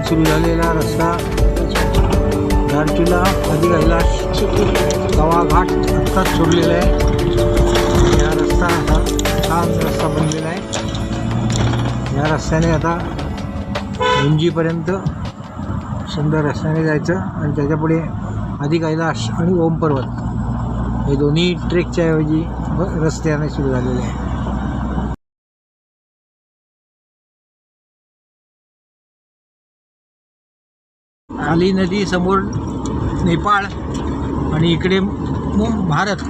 सुरू झालेला रस्ता धारचुला आदी कैलाश गावाघाट आत्ताच सोडलेला आहे. या रस्ता असा छान रस्ता बनलेला आहे. या रस्त्याने आता उंजीपर्यंत सुंदर रस्त्याने जायचं आणि त्याच्यापुढे आदी कैलाश आणि ओम पर्वत हे दोन्ही ट्रेकच्या ऐवजी रस्त्याने सुरू झालेले आहे. काली नदी समोर नेपाळ आणि इकडे भारत